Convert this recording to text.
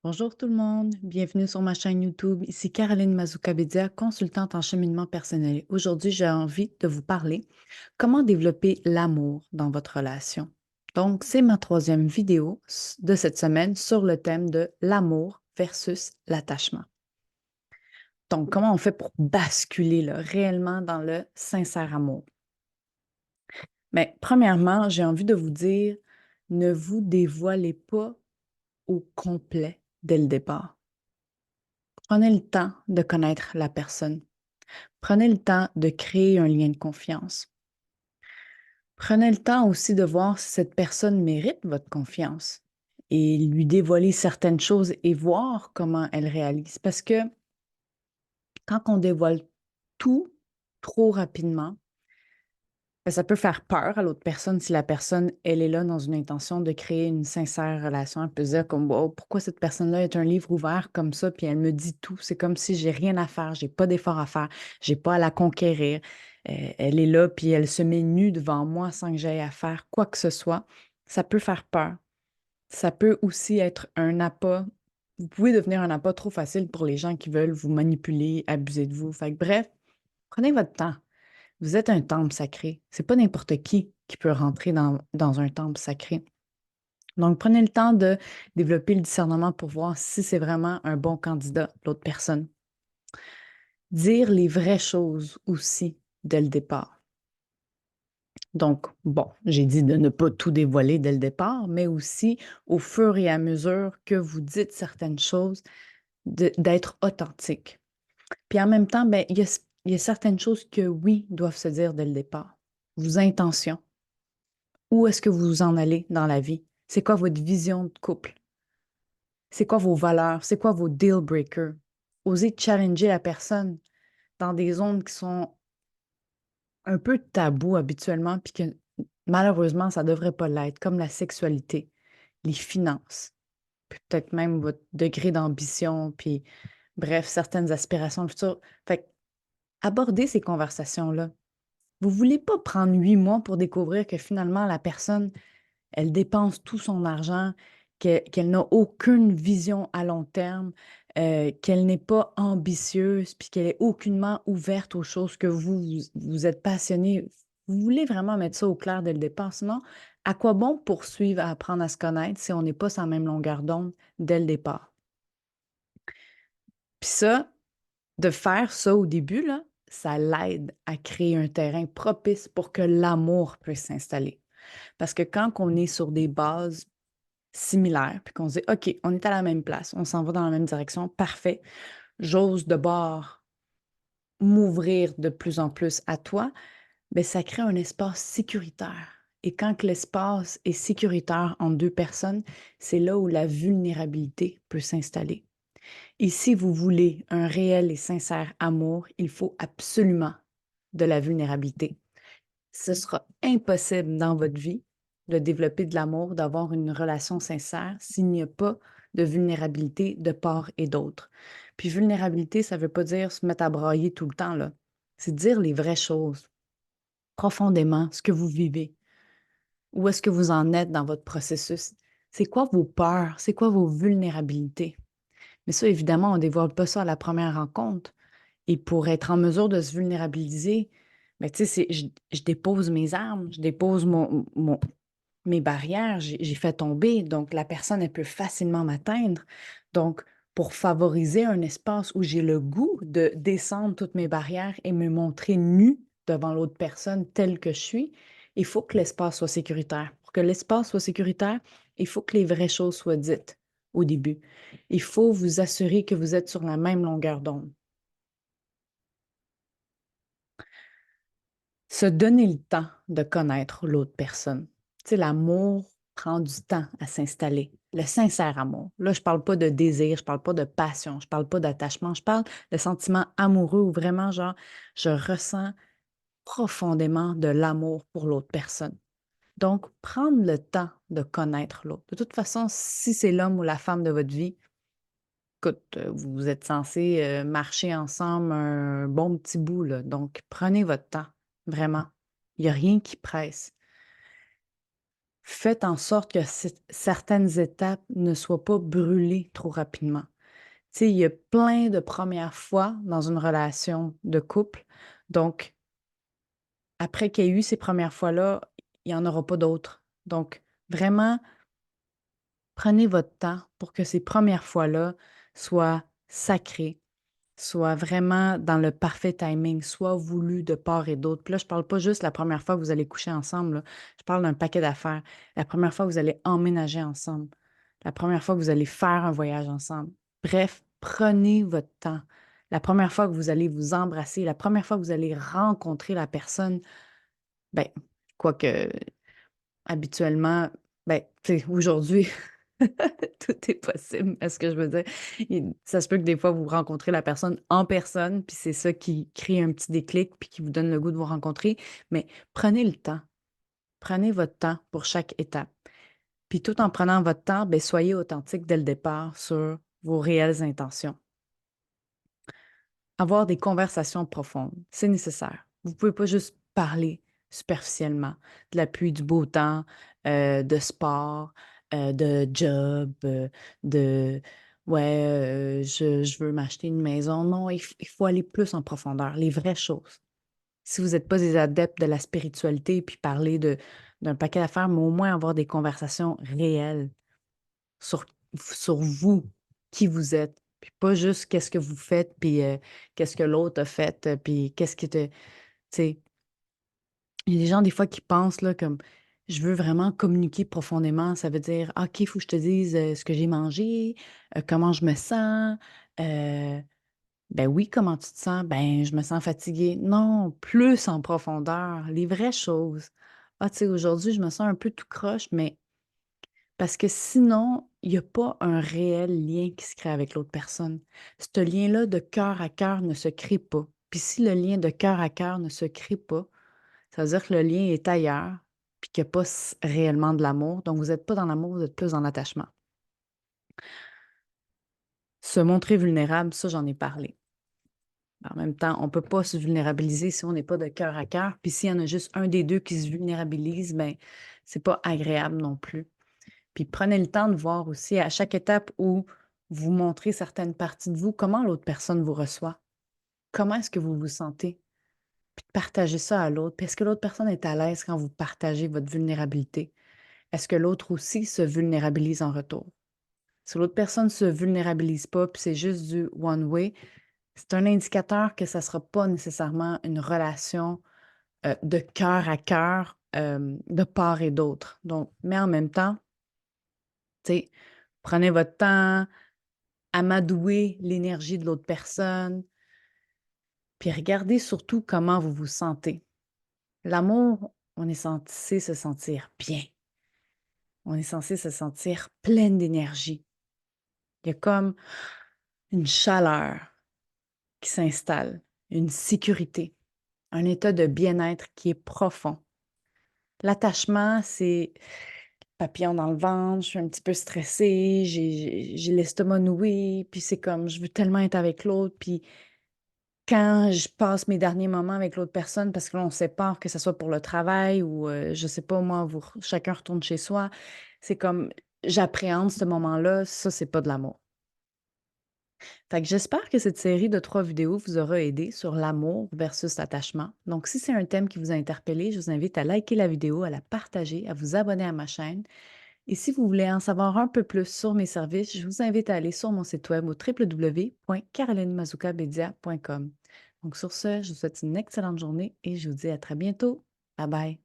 Bonjour tout le monde, bienvenue sur ma chaîne YouTube. Ici Caroline Mazoukabedia, consultante en cheminement personnel. Aujourd'hui, j'ai envie de vous parler comment développer l'amour dans votre relation. Donc, c'est ma troisième vidéo de cette semaine sur le thème de l'amour versus l'attachement. Donc, comment on fait pour basculer là, réellement dans le sincère amour? Mais premièrement, j'ai envie de vous dire, ne vous dévoilez pas au complet dès le départ. Prenez le temps de connaître la personne. Prenez le temps de créer un lien de confiance. Prenez le temps aussi de voir si cette personne mérite votre confiance et lui dévoiler certaines choses et voir comment elle réalise. Parce que quand on dévoile tout trop rapidement, ben, ça peut faire peur à l'autre personne si la personne, elle est là dans une intention de créer une sincère relation. Elle peut se dire comme, wow, pourquoi cette personne-là est un livre ouvert comme ça, puis elle me dit tout. C'est comme si j'ai rien à faire, j'ai pas d'effort à faire, j'ai pas à la conquérir. Elle est là, puis elle se met nue devant moi sans que j'aie à faire quoi que ce soit. Ça peut faire peur. Ça peut aussi être un appât. Vous pouvez devenir un appât trop facile pour les gens qui veulent vous manipuler, abuser de vous. Fait que bref, prenez votre temps. Vous êtes un temple sacré. C'est pas n'importe qui peut rentrer dans un temple sacré. Donc, prenez le temps de développer le discernement pour voir si c'est vraiment un bon candidat, l'autre personne. Dire les vraies choses aussi dès le départ. Donc, bon, j'ai dit de ne pas tout dévoiler dès le départ, mais aussi au fur et à mesure que vous dites certaines choses, d'être authentique. Puis en même temps, ben, il y a certaines choses que oui, doivent se dire dès le départ. Vos intentions. Où est-ce que vous vous en allez dans la vie? C'est quoi votre vision de couple? C'est quoi vos valeurs? C'est quoi vos deal breakers? Osez challenger la personne dans des zones qui sont un peu tabous habituellement, puis que malheureusement, ça ne devrait pas l'être, comme la sexualité, les finances, puis peut-être même votre degré d'ambition, puis bref, certaines aspirations futures. Fait que abordez ces conversations-là. Vous ne voulez pas prendre 8 mois pour découvrir que finalement, la personne, elle dépense tout son argent, qu'elle n'a aucune vision à long terme, qu'elle n'est pas ambitieuse, puis qu'elle est aucunement ouverte aux choses que vous êtes passionné. Vous voulez vraiment mettre ça au clair dès le départ. Sinon, à quoi bon poursuivre à apprendre à se connaître si on n'est pas sur la même longueur d'onde dès le départ? Puis ça, de faire ça au début, là, ça l'aide à créer un terrain propice pour que l'amour puisse s'installer. Parce que quand on est sur des bases similaires, puis qu'on se dit, OK, on est à la même place, on s'en va dans la même direction, parfait, j'ose de bord m'ouvrir de plus en plus à toi, bien, ça crée un espace sécuritaire. Et quand que l'espace est sécuritaire entre deux personnes, c'est là où la vulnérabilité peut s'installer. Et si vous voulez un réel et sincère amour, il faut absolument de la vulnérabilité. Ce sera impossible dans votre vie de développer de l'amour, d'avoir une relation sincère s'il n'y a pas de vulnérabilité de part et d'autre. Puis vulnérabilité, ça ne veut pas dire se mettre à brailler tout le temps, là. C'est dire les vraies choses, profondément, ce que vous vivez. Où est-ce que vous en êtes dans votre processus? C'est quoi vos peurs? C'est quoi vos vulnérabilités? Mais ça, évidemment, on ne dévoile pas ça à la première rencontre. Et pour être en mesure de se vulnérabiliser, ben, tu sais, je dépose mes armes, je dépose mes barrières, j'ai fait tomber, donc la personne, elle peut facilement m'atteindre. Donc, pour favoriser un espace où j'ai le goût de descendre toutes mes barrières et me montrer nue devant l'autre personne telle que je suis, il faut que l'espace soit sécuritaire. Pour que l'espace soit sécuritaire, il faut que les vraies choses soient dites au début. Il faut vous assurer que vous êtes sur la même longueur d'onde. Se donner le temps de connaître l'autre personne. Tu sais, l'amour prend du temps à s'installer. Le sincère amour. Là, je parle pas de désir, je parle pas de passion, je parle pas d'attachement, je parle de sentiments amoureux où vraiment, genre, je ressens profondément de l'amour pour l'autre personne. Donc, prendre le temps de connaître l'autre. De toute façon, si c'est l'homme ou la femme de votre vie, écoute, vous êtes censés marcher ensemble un bon petit bout, là. Donc, prenez votre temps, vraiment. Il n'y a rien qui presse. faites en sorte que certaines étapes ne soient pas brûlées trop rapidement. Tu sais, il y a plein de premières fois dans une relation de couple, donc après qu'il y ait eu ces premières fois-là, il y en aura pas d'autres. Donc vraiment, prenez votre temps pour que ces premières fois-là soient sacrées, soient vraiment dans le parfait timing, soient voulues de part et d'autre. Puis là, je parle pas juste la première fois que vous allez coucher ensemble, là. Je parle d'un paquet d'affaires. La première fois que vous allez emménager ensemble, la première fois que vous allez faire un voyage ensemble. Bref, prenez votre temps. La première fois que vous allez vous embrasser, la première fois que vous allez rencontrer la personne, ben, quoique habituellement, ben, tu sais, aujourd'hui, tout est possible. Est-ce que je veux dire? Ça se peut que des fois, vous rencontrez la personne en personne, puis c'est ça qui crée un petit déclic, puis qui vous donne le goût de vous rencontrer. Mais prenez le temps. Prenez votre temps pour chaque étape. Puis tout en prenant votre temps, ben, soyez authentique dès le départ sur vos réelles intentions. Avoir des conversations profondes, c'est nécessaire. Vous ne pouvez pas juste parler superficiellement de la pluie, du beau temps, de sport, de job, de ouais, je veux m'acheter une maison. Non, il faut aller plus en profondeur, les vraies choses. Si vous n'êtes pas des adeptes de la spiritualité, puis parler d'un paquet d'affaires, mais au moins avoir des conversations réelles sur, sur vous, qui vous êtes, puis pas juste qu'est-ce que vous faites, puis qu'est-ce que l'autre a fait, puis qu'est-ce qui te... Tu sais, il y a des gens des fois qui pensent là, comme je veux vraiment communiquer profondément, ça veut dire ah, OK, il faut que je te dise ce que j'ai mangé, comment je me sens. euh, ben oui, comment tu te sens? Ben, je me sens fatiguée. Non, plus en profondeur, les vraies choses. Ah, tu sais, aujourd'hui, je me sens un peu tout croche, mais parce que sinon, il y a pas un réel lien qui se crée avec l'autre personne. Ce lien-là de cœur à cœur ne se crée pas. Puis si le lien de cœur à cœur ne se crée pas, ça veut dire que le lien est ailleurs, puis qu'il n'y a pas réellement de l'amour. Donc, vous n'êtes pas dans l'amour, vous êtes plus dans l'attachement. Se montrer vulnérable, ça, j'en ai parlé. En même temps, on ne peut pas se vulnérabiliser si on n'est pas de cœur à cœur. Puis s'il y en a juste un des deux qui se vulnérabilise, ben c'est pas agréable non plus. Puis prenez le temps de voir aussi à chaque étape où vous montrez certaines parties de vous, comment l'autre personne vous reçoit. Comment est-ce que vous vous sentez? Puis de partager ça à l'autre. Puis est-ce que l'autre personne est à l'aise quand vous partagez votre vulnérabilité? Est-ce que l'autre aussi se vulnérabilise en retour? Si l'autre personne ne se vulnérabilise pas, puis c'est juste du one way, c'est un indicateur que ça ne sera pas nécessairement une relation de cœur à cœur de part et d'autre. Donc, mais en même temps, tu sais, prenez votre temps, amadouer l'énergie de l'autre personne, puis regardez surtout comment vous vous sentez. L'amour, on est censé se sentir bien. On est censé se sentir pleine d'énergie. Il y a comme une chaleur qui s'installe, une sécurité, un état de bien-être qui est profond. L'attachement, c'est papillon dans le ventre, je suis un petit peu stressée, j'ai l'estomac noué, puis c'est comme je veux tellement être avec l'autre, puis quand je passe mes derniers moments avec l'autre personne, parce que là, on sépare, que ce soit pour le travail ou, je sais pas moi, chacun retourne chez soi, c'est comme j'appréhende ce moment-là, ça, c'est pas de l'amour. Fait que j'espère que cette série de 3 vidéos vous aura aidé sur l'amour versus l'attachement. Donc, si c'est un thème qui vous a interpellé, je vous invite à liker la vidéo, à la partager, à vous abonner à ma chaîne. Et si vous voulez en savoir un peu plus sur mes services, je vous invite à aller sur mon site web au www.carolinemazoukabedia.com. Donc sur ce, je vous souhaite une excellente journée et je vous dis à très bientôt. Bye bye.